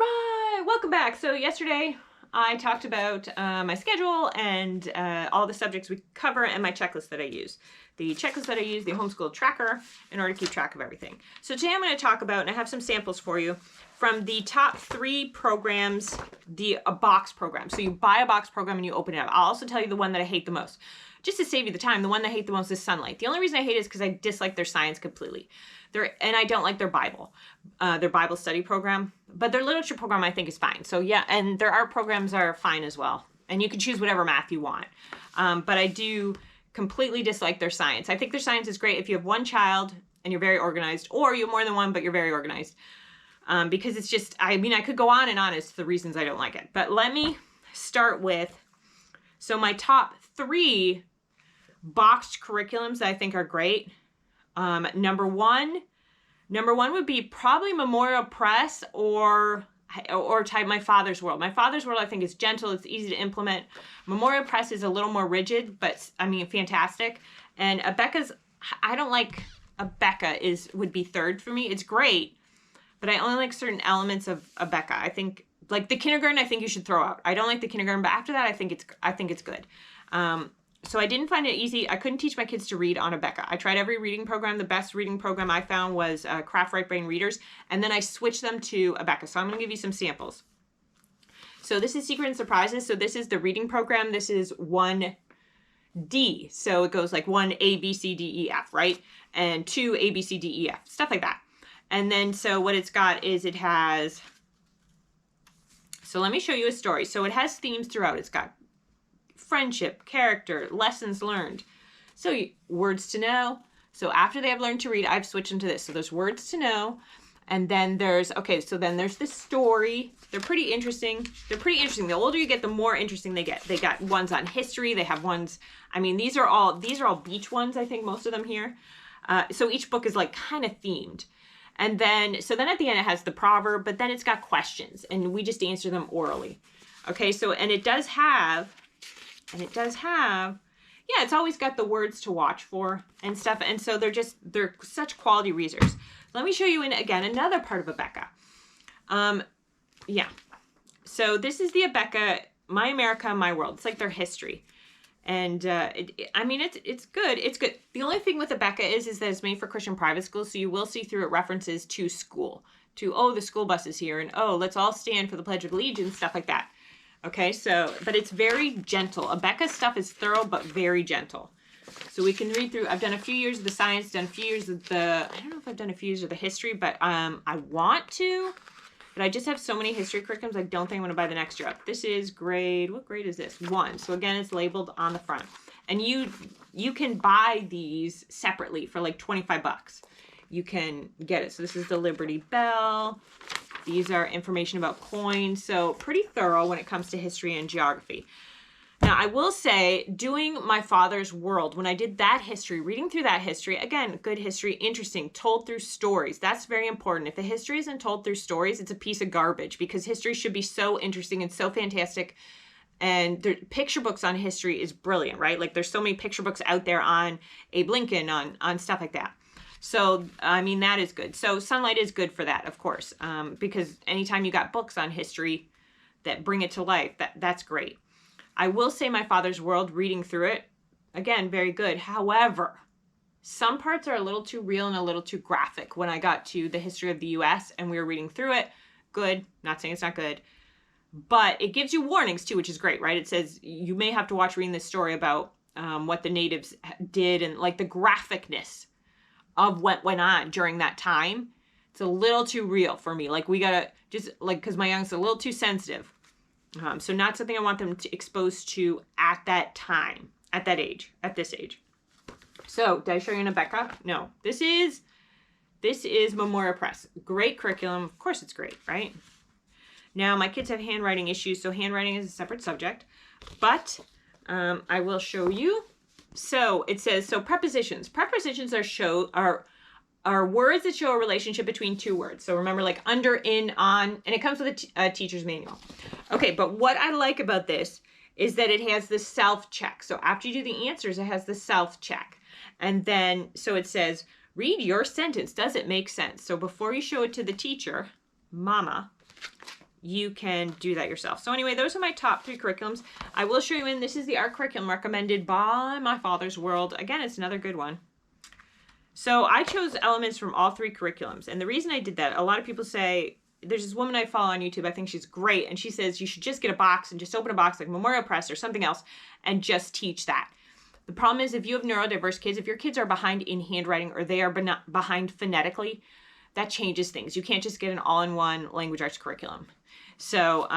Bye! Welcome back. So yesterday I talked about my schedule and all the subjects we cover and my checklist that I use. The checklist that I use, the homeschool tracker, in order to keep track of everything. So today I'm going to talk about, and I have some samples for you, from the top 3 programs, a box program. So you buy a box program and you open it up. I'll also tell you the one that I hate the most. Just to save you the time, the one that I hate the most is Sonlight. The only reason I hate it is because I dislike their science completely. And I don't like their Bible study program. But their literature program I think is fine. So yeah, and their art programs are fine as well. And you can choose whatever math you want. But I do completely dislike their science. I think their science is great if you have one child and you're very organized, or you have more than one but you're very organized. Because it's just, I mean, I could go on and on as to the reasons I don't like it. But let me start with, so my top 3 boxed curriculums that I think are great. Number one would be probably Memorial Press or type My Father's World. My Father's World I think is gentle, it's easy to implement. Memorial Press is a little more rigid, but I mean fantastic. And Abeka's, I don't like Abeka would be 3rd for me. It's great, but I only like certain elements of Abeka. I think like the kindergarten I think you should throw out. I don't like the kindergarten, but after that I think it's good. So I didn't find it easy. I couldn't teach my kids to read on Abeka. I tried every reading program. The best reading program I found was Craft Right Brain Readers, and then I switched them to Abeka. So I'm going to give you some samples. So this is Secret and Surprises. So this is the reading program. This is 1D. So it goes like 1 A, B, C, D, E, F, right? And 2 A, B, C, D, E, F, stuff like that. And then so what it's got is it has, so let me show you a story. So it has themes throughout. It's got friendship, character, lessons learned. So words to know. So after they have learned to read, I've switched them to this. So there's words to know. And then there's, okay, so then there's the story. They're pretty interesting. They're pretty interesting. The older you get, the more interesting they get. They got ones on history. They have ones, I mean, these are all beach ones, I think, most of them here. So each book is like kind of themed. And then, so then at the end it has the proverb, but then it's got questions and we just answer them orally. Okay, so, and it does have, yeah, it's always got the words to watch for and stuff. And so they're such quality readers. Let me show you again another part of Abeka. Yeah. So this is the Abeka, My America, My World. It's like their history. And I mean, it's good. It's good. The only thing with Abeka is that it's made for Christian private schools. So you will see through it references to school, to, oh, the school bus is here, and oh, let's all stand for the Pledge of Allegiance, stuff like that. Okay, so, but it's very gentle. Abeka's stuff is thorough, but very gentle. So we can read through, I've done a few years of the science, done a few years of I don't know if I've done a few years of the history, but I want to, but I just have so many history curriculums, I don't think I'm going to buy the next year up. This is grade, what grade is this? 1. So again, it's labeled on the front. And you can buy these separately for like 25 bucks. You can get it. So this is the Liberty Bell. These are information about coins, so pretty thorough when it comes to history and geography. Now, I will say, doing My Father's World, when I did that history, reading through that history, again, good history, interesting, told through stories. That's very important. If the history isn't told through stories, it's a piece of garbage because history should be so interesting and so fantastic. And the picture books on history is brilliant, right? Like there's so many picture books out there on Abe Lincoln, on stuff like that. So, I mean, that is good. So Sonlight is good for that, of course, because anytime you got books on history that bring it to life, that's great. I will say My Father's World, reading through it, again, very good. However, some parts are a little too real and a little too graphic. When I got to the history of the U.S. and we were reading through it, good, not saying it's not good, but it gives you warnings too, which is great, right? It says you may have to watch reading this story about what the natives did and like the graphicness of what went on during that time. It's a little too real for me. Like we gotta just like, cause my young's a little too sensitive. So not something I want them to expose to at that time, at that age, at this age. So did I show you an Abeka? No, this is Memorial Press. Great curriculum. Of course it's great, right? Now my kids have handwriting issues. So handwriting is a separate subject, but I will show you. So it says, so prepositions. Prepositions are words that show a relationship between 2 words. So remember like under, in, on, and it comes with a teacher's manual. Okay, but what I like about this is that it has the self-check. So after you do the answers, it has the self-check. And then, so it says, read your sentence. Does it make sense? So before you show it to the teacher, mama, you can do that yourself. So anyway, those are my top 3 curriculums. I will show you in, this is the art curriculum recommended by My Father's World. Again, it's another good one. So I chose elements from all 3 curriculums. And the reason I did that, a lot of people say, there's this woman I follow on YouTube, I think she's great, and she says you should just get a box and just open a box like Memorial Press or something else and just teach that. The problem is if you have neurodiverse kids, if your kids are behind in handwriting or they are behind phonetically, that changes things. You can't just get an all-in-one language arts curriculum. So,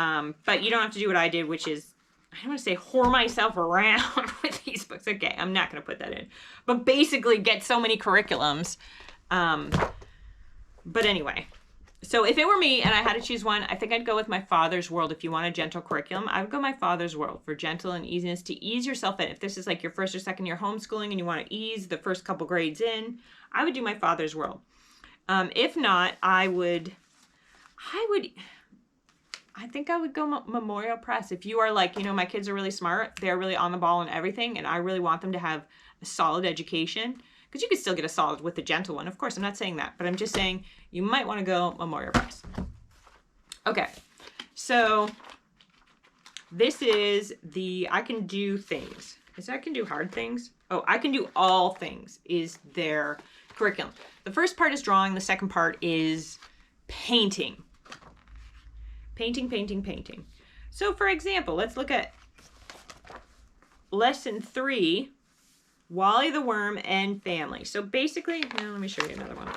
but you don't have to do what I did, which is, I don't want to say whore myself around with these books. Okay, I'm not going to put that in. But basically get so many curriculums. But anyway, so if it were me and I had to choose one, I think I'd go with My Father's World. If you want a gentle curriculum, I would go My Father's World for gentle and easiness, to ease yourself in. If this is like your first or second year homeschooling and you want to ease the first couple grades in, I would do My Father's World. If not, I think I would go Memorial Press. If you are like, you know, my kids are really smart, they're really on the ball and everything, and I really want them to have a solid education, because you could still get a solid with the gentle one. Of course, I'm not saying that, but I'm just saying you might want to go Memorial Press. Okay, so this is the I Can Do Things. Is that I Can Do Hard Things? Oh, I Can Do All Things is their curriculum. The first part is drawing. The second part is painting. Painting, painting, painting. So for example, let's look at lesson 3, Wally the Worm and Family. So basically, now let me show you another one.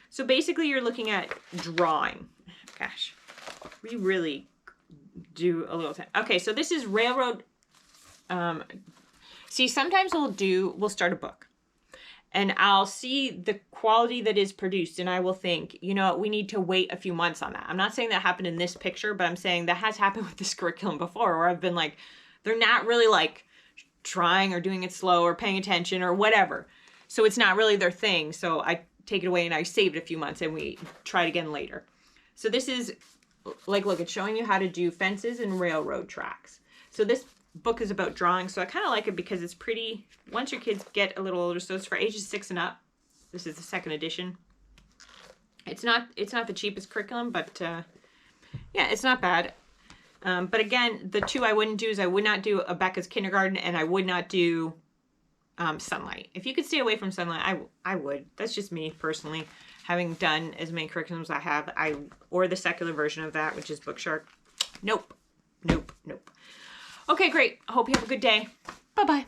So basically you're looking at drawing. Gosh, we really do a little time. Okay, so this is railroad. See, sometimes we'll start a book and I'll see the quality that is produced and I will think, you know, we need to wait a few months on that. I'm not saying that happened in this picture, but I'm saying that has happened with this curriculum before, where I've been like, they're not really like trying or doing it slow or paying attention or whatever. So it's not really their thing. So I take it away and I save it a few months and we try it again later. So this is like, look, it's showing you how to do fences and railroad tracks. So this book is about drawing, so I kind of like it because it's pretty, once your kids get a little older, so it's for ages 6 and up. This is the 2nd edition. It's not the cheapest curriculum, but yeah, it's not bad. But again, the 2 I wouldn't do is I would not do Abeka's kindergarten, and I would not do Sonlight. If you could stay away from Sonlight, I would. That's just me personally, having done as many curriculums I have. Or the secular version of that, which is Bookshark. Nope, nope, nope. Okay, great. I hope you have a good day. Bye-bye.